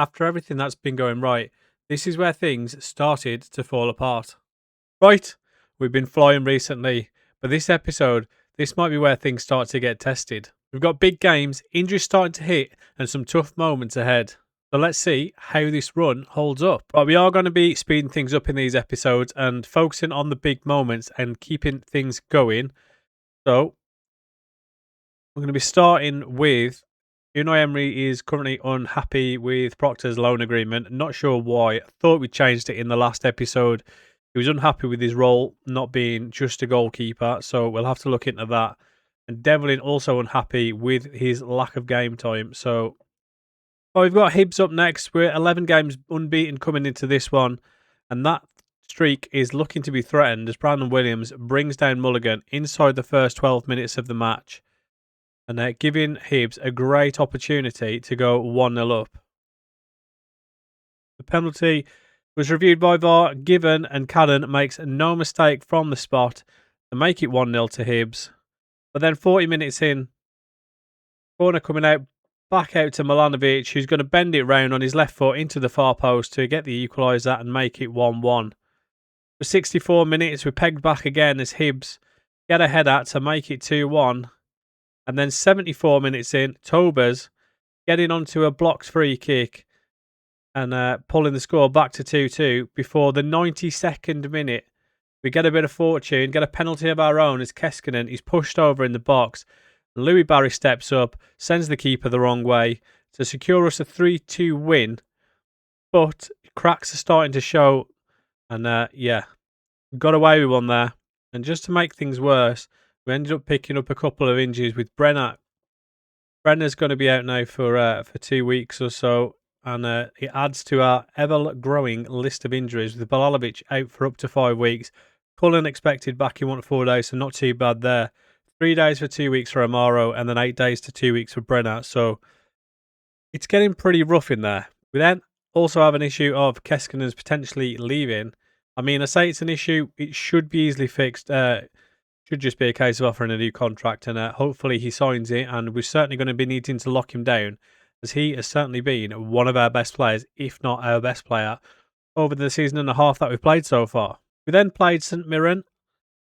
after everything that's been going right, this is where things started to fall apart. Right, we've been flying recently, but this episode, this might be where things start to get tested. We've got big games, injuries starting to hit, and some tough moments ahead. So let's see how this run holds up. But we are going to be speeding things up in these episodes and focusing on the big moments and keeping things going. So we're going to be starting with Unai Emery is currently unhappy with Proctor's loan agreement. Not sure why. I thought we changed it in the last episode. He was unhappy with his role not being just a goalkeeper, so we'll have to look into that. And Devlin also unhappy with his lack of game time. So we've got Hibs up next. We're 11 games unbeaten coming into this one, and that streak is looking to be threatened as Brandon Williams brings down Mulligan inside the first 12 minutes of the match, and giving Hibs a great opportunity to go 1-0 up. The penalty was reviewed by VAR, given, and Cadden makes no mistake from the spot to make it 1-0 to Hibs. But then 40 minutes in, corner coming out, back out to Milanovic, who's going to bend it round on his left foot into the far post to get the equaliser and make it 1-1. For 64 minutes, we're pegged back again as Hibs get a header to make it 2-1. And then 74 minutes in, Tobers getting onto a blocked free kick and pulling the score back to 2-2 before the 92nd minute. We get a bit of fortune, get a penalty of our own as Keskinen is pushed over in the box. Louis Barry steps up, sends the keeper the wrong way to secure us a 3-2 win. But cracks are starting to show, and got away with one there. And just to make things worse, we ended up picking up a couple of injuries with Brenner. Brenner's going to be out now for 2 weeks or so, and it adds to our ever-growing list of injuries, with Balalovic out for up to 5 weeks. Cullen expected back in 1 to 4 days, so not too bad there. 3 days for 2 weeks for Amaro, and then 8 days to 2 weeks for Brenner, so it's getting pretty rough in there. We then also have an issue of Keskinen's potentially leaving. I mean, I say it's an issue, it should be easily fixed. Should just be a case of offering a new contract, and hopefully he signs it, and we're certainly going to be needing to lock him down, as he has certainly been one of our best players, if not our best player, over the season and a half that we've played so far. We then played St Mirren,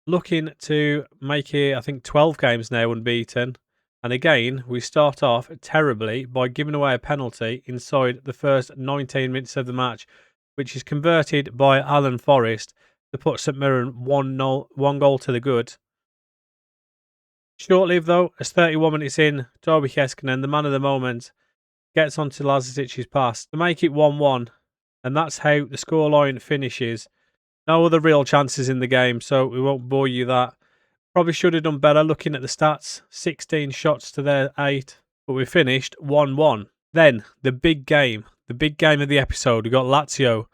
looking to make it, I think, 12 games now unbeaten. And again, we start off terribly by giving away a penalty inside the first 19 minutes of the match, which is converted by Alan Forrest to put St Mirren 1 goal to the good. Short-lived though, as 31 minutes in, Darby Keskinen, the man of the moment, gets onto Lazic's pass to make it 1-1, and that's how the scoreline finishes. No other real chances in the game, so we won't bore you that. Probably should have done better looking at the stats. 16 shots to their 8, but we finished 1-1. Then, the big game of the episode. We got Lazio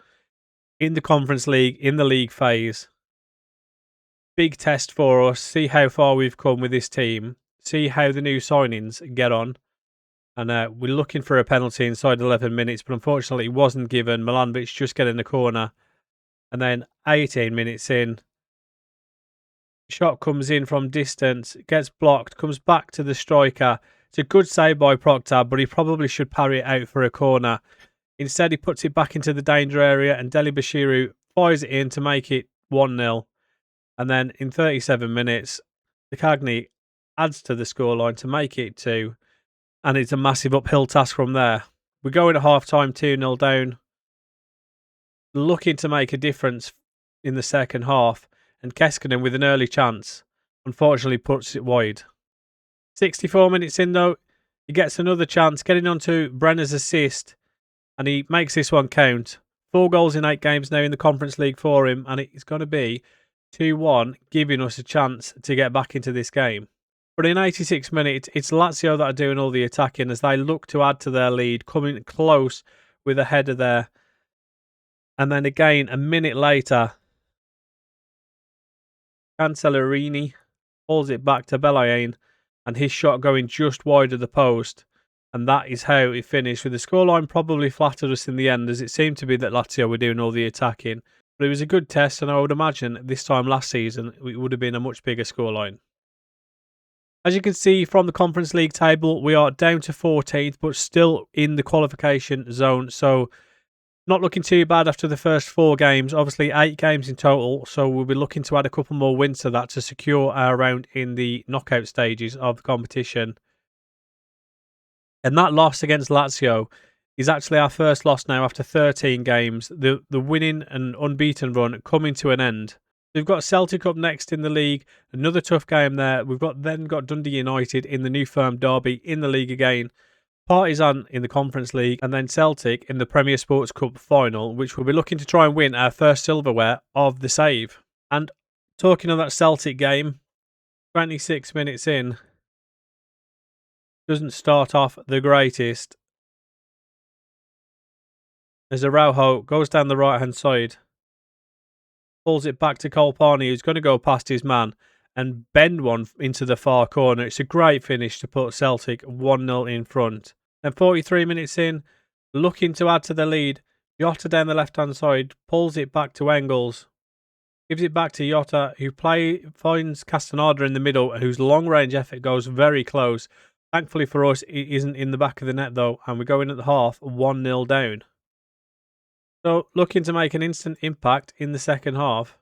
in the Conference League, in the league phase. Big test for us, see how far we've come with this team, see how the new signings get on. And we're looking for a penalty inside 11 minutes, but unfortunately it wasn't given. Milanovic just getting the corner. And then 18 minutes in, shot comes in from distance, gets blocked, comes back to the striker. It's a good save by Proctor, but he probably should parry it out for a corner. Instead, he puts it back into the danger area, and Deli Bashiru fires it in to make it 1-0. And then in 37 minutes, the Cagney adds to the scoreline to make it 2. And it's a massive uphill task from there. We're going at half-time 2-0 down. Looking to make a difference in the second half. And Keskinen with an early chance, unfortunately puts it wide. 64 minutes in though, he gets another chance, getting onto Brenner's assist. And he makes this one count. 4 goals in 8 games now in the Conference League for him. And it's going to be 2-1, giving us a chance to get back into this game. But in 86 minutes, it's Lazio that are doing all the attacking as they look to add to their lead, coming close with a header there. And then again, a minute later, Cancellarini pulls it back to Bellain, and his shot going just wide of the post. And that is how it finished, with the scoreline probably flattered us in the end, as it seemed to be that Lazio were doing all the attacking. But it was a good test, and I would imagine this time last season it would have been a much bigger scoreline. As you can see from the Conference League table, we are down to 14th, but still in the qualification zone. So not looking too bad after the first 4 games. Obviously 8 games in total, so we'll be looking to add a couple more wins to that to secure our round in the knockout stages of the competition. And that loss against Lazio is actually our first loss now after 13 games. The winning and unbeaten run coming to an end. We've got Celtic up next in the league. Another tough game there. We've got Dundee United in the New Firm derby in the league again. Partizan in the Conference League, and then Celtic in the Premier Sports Cup final, which we'll be looking to try and win our first silverware of the save. And talking of that Celtic game, 26 minutes in, doesn't start off the greatest. As Araujo goes down the right-hand side, pulls it back to Colpani, who's going to go past his man and bend one into the far corner. It's a great finish to put Celtic 1-0 in front. Then 43 minutes in, looking to add to the lead, Jota down the left-hand side, pulls it back to Engels, gives it back to Jota, who finds Castaneda in the middle, whose long-range effort goes very close. Thankfully for us, it isn't in the back of the net though, and we go in at the half 1-0 down. So looking to make an instant impact in the second half.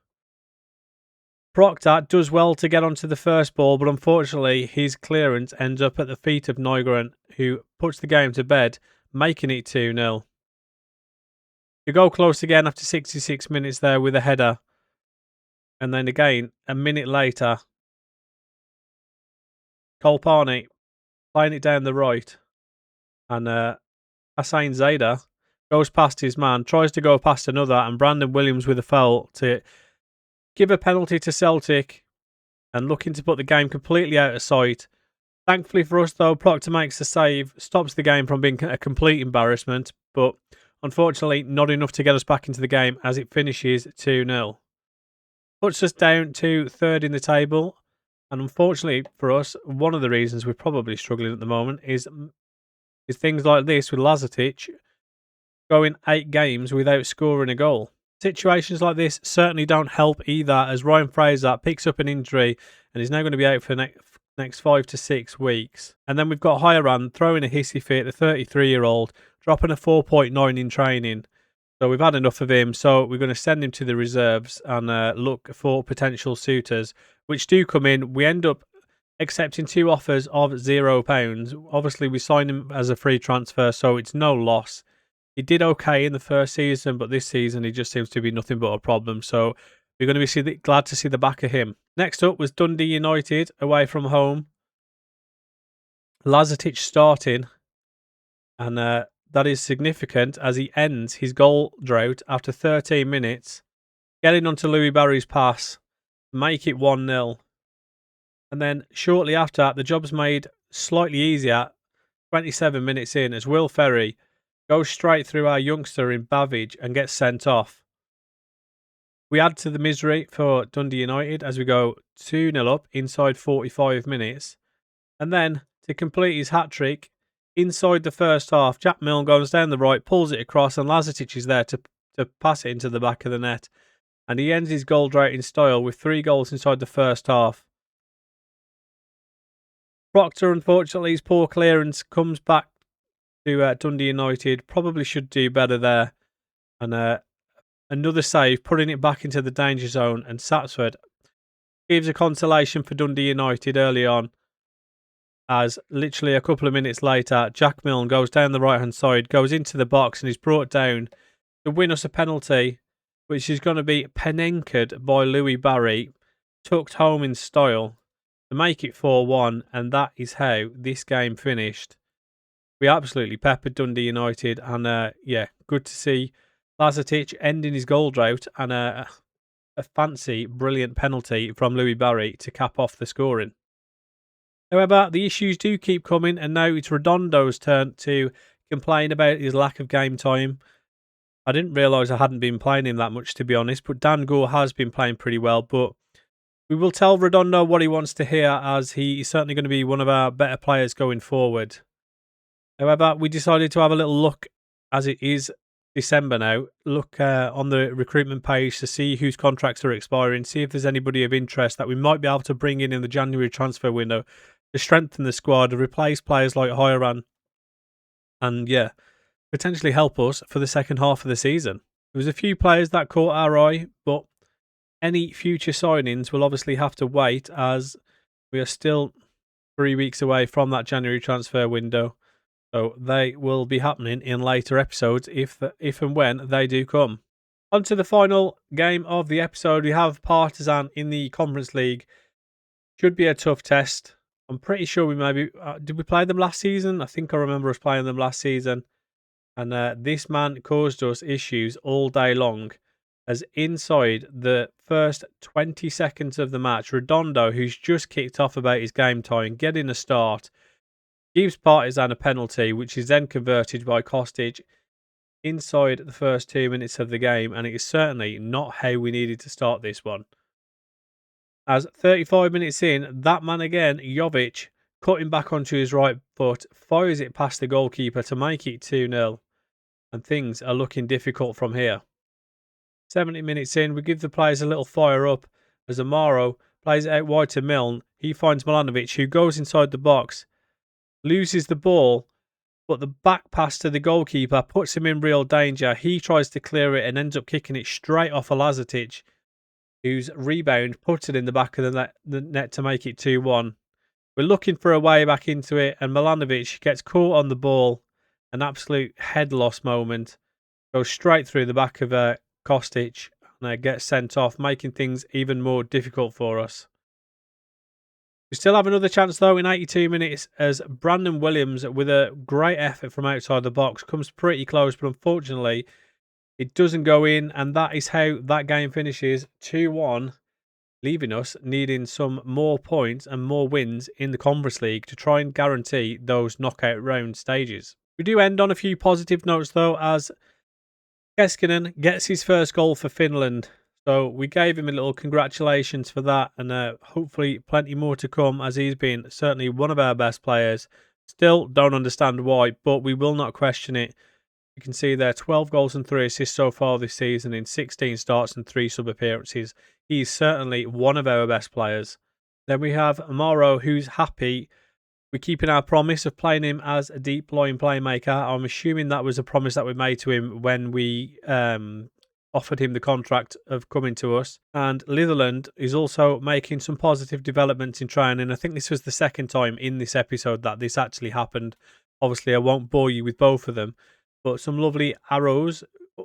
Proctor does well to get onto the first ball, but unfortunately his clearance ends up at the feet of Nygren, who puts the game to bed, making it 2-0. You go close again after 66 minutes there with a header. And then again, a minute later, Colpani playing it down the right. And Hussein Zada goes past his man, tries to go past another, and Brandon Williams with a foul to give a penalty to Celtic and looking to put the game completely out of sight. Thankfully for us though, Proctor makes the save, stops the game from being a complete embarrassment, but unfortunately not enough to get us back into the game as it finishes 2-0. Puts us down to 3rd in the table, and unfortunately for us, one of the reasons we're probably struggling at the moment is things like this with Lazatic going 8 games without scoring a goal. Situations like this certainly don't help either, as Ryan Fraser picks up an injury and is now going to be out for next 5 to 6 weeks. And then we've got Hyaran throwing a hissy fit, the 33-year-old, dropping a 4.9 in training. So we've had enough of him, so we're going to send him to the reserves and look for potential suitors, which do come in. We end up accepting 2 offers of £0. Obviously, we signed him as a free transfer, so it's no loss. He did okay in the first season, but this season he just seems to be nothing but a problem. So we're going to be glad to see the back of him. Next up was Dundee United away from home. Lazatic starting, and that is significant as he ends his goal drought after 13 minutes, getting onto Louis Barry's pass, make it 1-0. And then shortly after that, the job's made slightly easier, 27 minutes in, as Will Ferry goes straight through our youngster in Babbage and gets sent off. We add to the misery for Dundee United as we go 2-0 up inside 45 minutes. And then, to complete his hat-trick, inside the first half, Jack Milne goes down the right, pulls it across, and Lazatic is there to pass it into the back of the net. And he ends his goal drought in style with 3 goals inside the first half. Proctor, unfortunately, his poor clearance comes back to Dundee United. Probably should do better there. And another save, putting it back into the danger zone. And Satsford gives a consolation for Dundee United early on, as literally a couple of minutes later, Jack Milne goes down the right-hand side, goes into the box and is brought down to win us a penalty, which is going to be penenkered by Louis Barry, tucked home in style to make it 4-1, and that is how this game finished. We absolutely peppered Dundee United, and yeah, good to see Lazatic ending his goal drought and a fancy, brilliant penalty from Louis Barry to cap off the scoring. However, the issues do keep coming, and now it's Redondo's turn to complain about his lack of game time. I didn't realise I hadn't been playing him that much, to be honest, but Dan Gore has been playing pretty well. But we will tell Redondo what he wants to hear, as he is certainly going to be one of our better players going forward. However, we decided to have a little look, as it is December now, look on the recruitment page to see whose contracts are expiring, see if there's anybody of interest that we might be able to bring in the January transfer window to strengthen the squad, to replace players like Hoyran, and yeah, potentially help us for the second half of the season. There was a few players that caught our eye, but any future signings will obviously have to wait, as we are still 3 weeks away from that January transfer window. So they will be happening in later episodes if and when they do come. On to the final game of the episode. We have Partizan in the Conference League. Should be a tough test. I'm pretty sure we maybe... did we play them last season? I think I remember us playing them last season. And this man caused us issues all day long, as inside the first 20 seconds of the match, Redondo, who's just kicked off about his game time, getting a start, gives Partizan a penalty, which is then converted by Kostic inside the first 2 minutes of the game, and it is certainly not how we needed to start this one. As 35 minutes in, that man again, Jovic, cutting back onto his right foot, fires it past the goalkeeper to make it 2-0, and things are looking difficult from here. 70 minutes in, we give the players a little fire up as Amaro plays it out wide to Milne. He finds Milanovic, who goes inside the box, loses the ball, but the back pass to the goalkeeper puts him in real danger. He tries to clear it and ends up kicking it straight off of Lazatic, whose rebound puts it in the back of the net to make it 2-1. We're looking for a way back into it, and Milanovic gets caught on the ball. An absolute head loss moment. Goes straight through the back of Kostic and gets sent off, making things even more difficult for us. We still have another chance though in 82 minutes, as Brandon Williams, with a great effort from outside the box, comes pretty close, but unfortunately it doesn't go in, and that is how that game finishes 2-1, leaving us needing some more points and more wins in the Conference League to try and guarantee those knockout round stages. We do end on a few positive notes though, as Keskinen gets his first goal for Finland. So we gave him a little congratulations for that, and hopefully plenty more to come, as he's been certainly one of our best players. Still don't understand why, but we will not question it. You can see there 12 goals and 3 assists so far this season in 16 starts and 3 sub appearances. He's certainly one of our best players. Then we have Amaro, who's happy. We're keeping our promise of playing him as a deep line playmaker. I'm assuming that was a promise that we made to him when we offered him the contract of coming to us. And Litherland is also making some positive developments in training. I think this was the second time in this episode that this actually happened. Obviously, I won't bore you with both of them, but some lovely arrows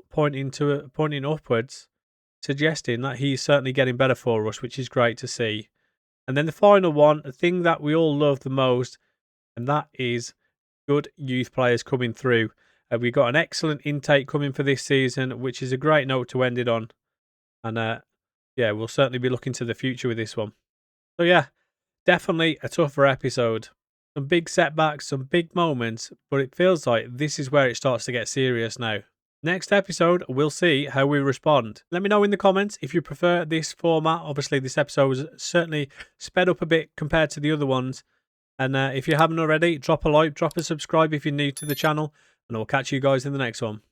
pointing upwards, suggesting that he's certainly getting better for us, which is great to see. And then the final one, a thing that we all love the most, and that is good youth players coming through. We've got an excellent intake coming for this season, which is a great note to end it on. And yeah, we'll certainly be looking to the future with this one. So yeah, definitely a tougher episode. Some big setbacks, some big moments, but it feels like this is where it starts to get serious now. Next episode, we'll see how we respond. Let me know in the comments if you prefer this format. Obviously, this episode was certainly sped up a bit compared to the other ones. And if you haven't already, drop a like, drop a subscribe if you're new to the channel, and I'll catch you guys in the next one.